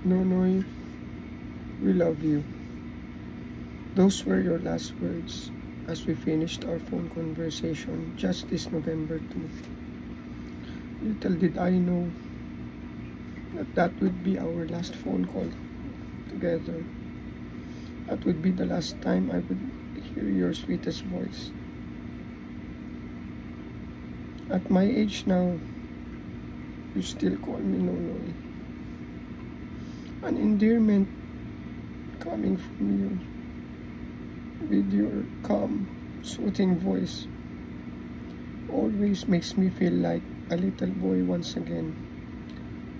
Nonoy, we love you. Those were your last words as we finished our phone conversation just this November 2. Little did I know that that would be our last phone call together. That would be the last time I would hear your sweetest voice. At my age now, you still call me Nonoy. An endearment coming from you with your calm, soothing voice always makes me feel like a little boy once again,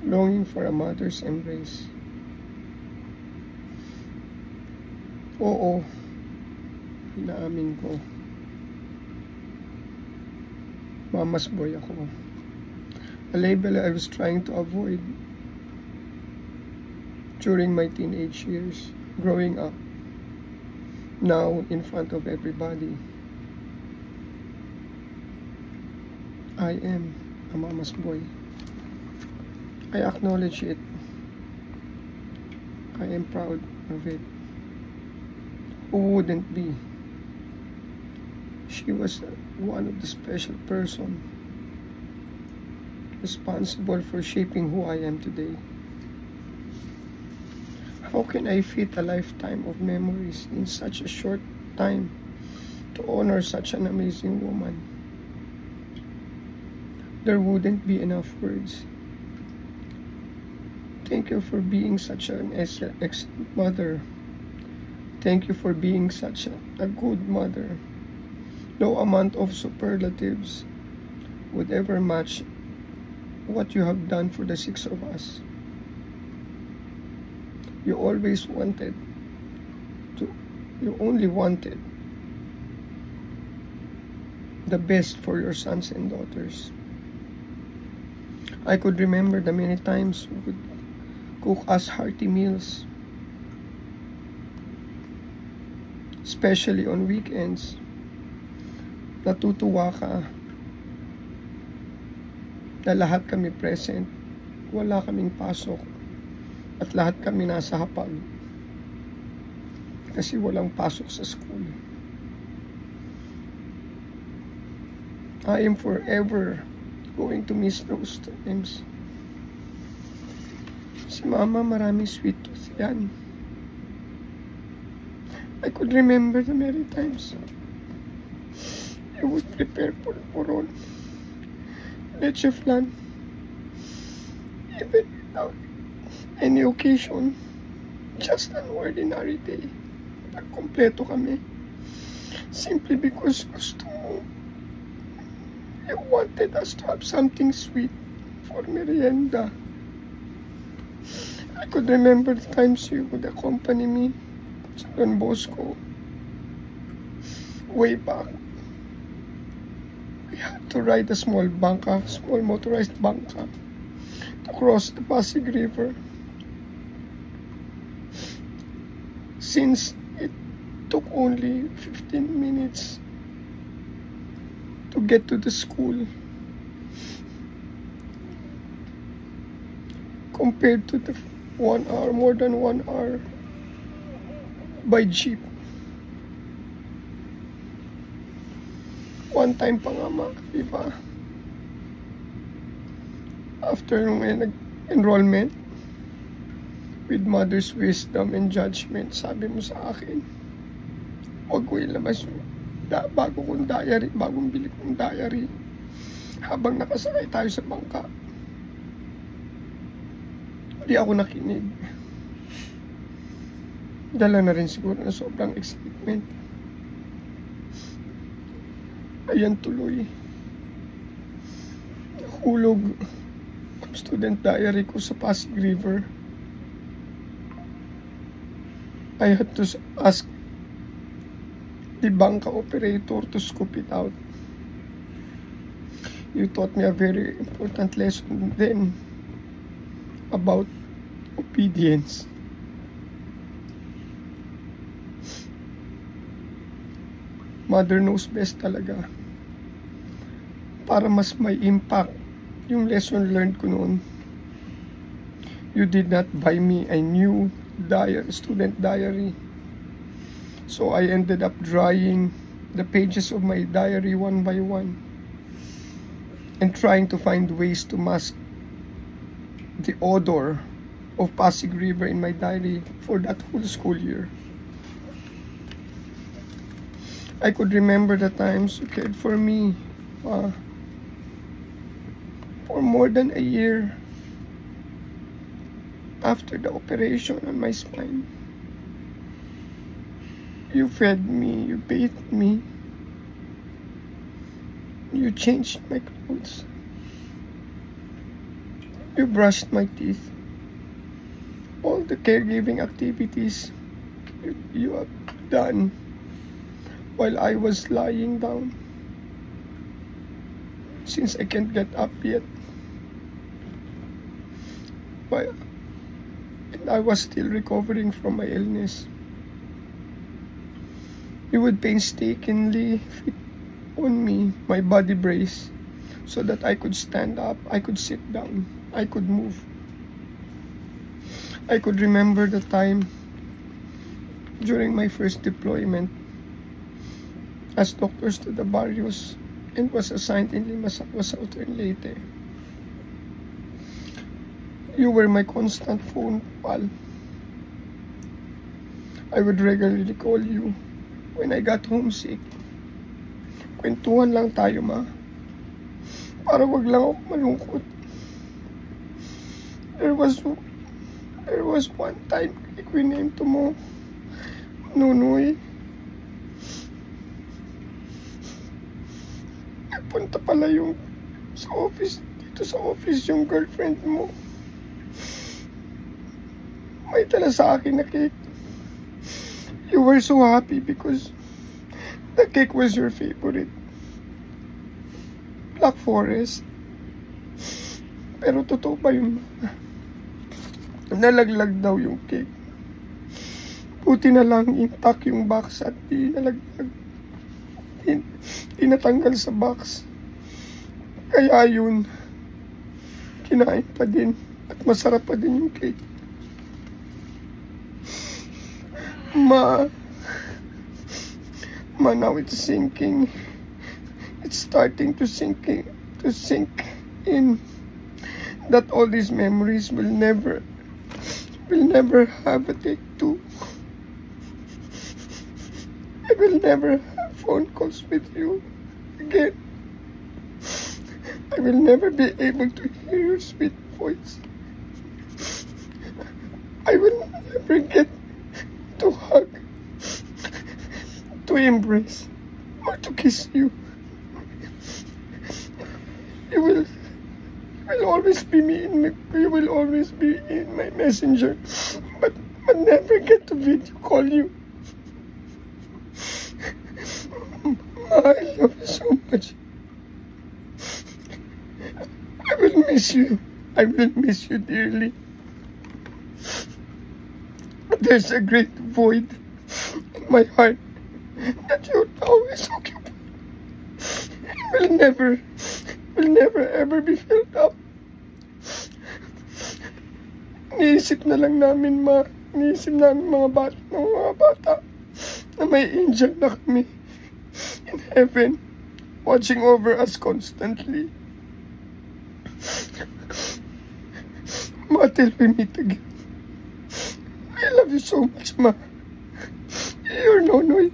longing for a mother's embrace. Oo, inaamin ko. Mama's boy ako. A label I was trying to avoid during my teenage years, growing up. Now, in front of everybody, I am a mama's boy. I acknowledge it. I am proud of it. Who wouldn't be? She was one of the special person responsible for shaping who I am today. How can I fit a lifetime of memories in such a short time to honor such an amazing woman? There wouldn't be enough words. Thank you for being such an excellent mother. Thank you for being such a good mother. No amount of superlatives would ever match what you have done for the 6 of us. You only wanted the best for your sons and daughters. I could remember the many times you would cook us hearty meals, especially on weekends. Natutuwa ka na lahat kami present, wala kaming pasok, at lahat kami nasa hapag kasi walang pasok sa school. I am forever going to miss those times. Si Mama, maraming sweet tooth yan. I could remember the many times you would prepare pulpuron, leche flan, even without any occasion, just an ordinary day. Pagkompleto kami, simply because gusto mo, you wanted us to have something sweet for merienda. I could remember the times you would accompany me sa Don Bosco. Way back, we had to ride a small motorized bangka to cross the Pasig River. Since it took only 15 minutes to get to the school, compared to the 1 hour, more than 1 hour by jeep. One time pa nga diba? After nung nag-enrollment, with mother's wisdom and judgment, sabi mo sa akin, huwag ko ilabas yung bagong bili kong diary, habang nakasakay tayo sa bangka. Hindi ako nakinig. Dala na rin siguro na sobrang excitement. Ayan tuloy, nahulog ang student diary ko sa Pasig River. I had to ask the bangka operator to scoop it out. You taught me a very important lesson then about obedience. Mother knows best talaga. Para mas may impact yung lesson learned ko noon. You did not buy me a new student diary. So I ended up drying the pages of my diary one by one and trying to find ways to mask the odor of Pasig River in my diary for that whole school year. I could remember the times you cared for me for more than a year after the operation on my spine. You fed me, you bathed me, you changed my clothes, you brushed my teeth. All the caregiving activities you have done while I was lying down, since I can't get up yet. And I was still recovering from my illness. You would painstakingly fit on me my body brace so that I could stand up, I could sit down, I could move. I could remember the time during my first deployment as doctors to the barrios and was assigned in Limasawa, Southern Leyte. You were my constant phone pal. I would regularly call you when I got homesick. Kwentuhan lang tayo, ma. Para wag lang ako malungkot. There was one time ikwinento mo, Nunoy. Nagpunta pala yung dito sa office yung girlfriend mo. May dala sa akin na cake. You were so happy because the cake was your favorite. Black Forest. Pero totoo ba yun? Nalaglag daw yung cake. Buti na lang intact yung box at di nalaglag. Di natanggal sa box. Kaya yun, kinain pa din at masarap pa din yung cake. Ma, now it's sinking. It's starting to sink in that all these memories will never have a take two. I will never have phone calls with you again. I will never be able to hear your sweet voice. I will never get to hug, to embrace, or to kiss you. You will always be you will always be in my messenger, but never get to video call you. Ma, I love you so much. I will miss you. I will miss you dearly. There's a great void in my heart that you'll always occupy. It will never ever be filled up. Iniisip na lang namin, ma. Iniisip namin mga bata na may angel na kami in heaven watching over us constantly. Ma, till we meet again. I love you so much, ma. You're Nonoy.